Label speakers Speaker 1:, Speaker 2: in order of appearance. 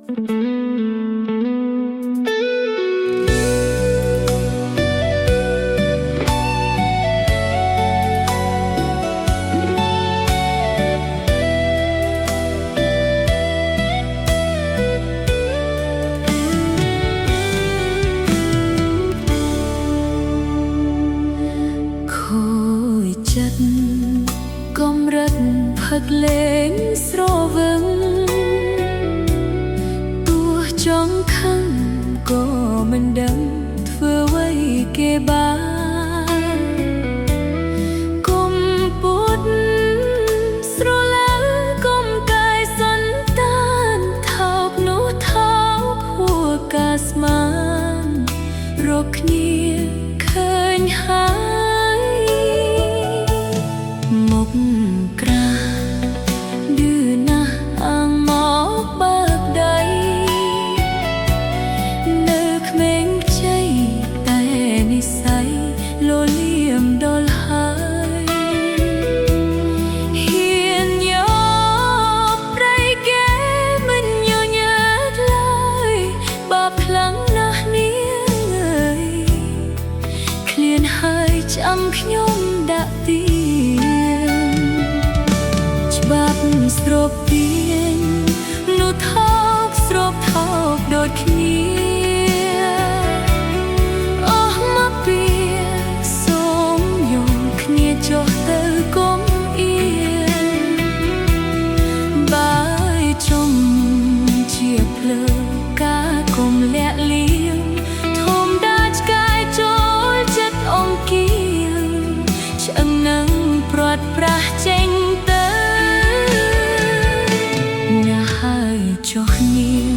Speaker 1: កម្រិតផឹកលេងស្រវឹងទោះចង់ខឹងក៏មិនដឹងធ្វើអ្វីគេបានគុំពុតស្រឡាំគុំកាយសន្តានថោកនោះថោកហួកាស្មានរកគ្នាឃើញហើយមុខក្រាឌឺណាស់អាងមកបើកដៃនៅក្មេងជ័យតែនិស័យលលៀមដល់ហើយហ៊ានយកប្រៃគេមិនញញើតឡើយបាបខ្លាំងណាស់នាងអើយឃ្លានហើយចាំខ្ញុំដាក់ទីច្បាប់ស្របទៀងនោះថោកស្របថោកដូចគ្នាអស់មកពីសូមយំគ្នាចុះទៅគុំអៀនបាយជុំជាភ្លើងការគុំលាក់លៀងធំដាច់កាយចូលចិត្តអង្គាឆ្អឹងនឹងព្រាត់ប្រាស់ចេញទៅចុះគ្នា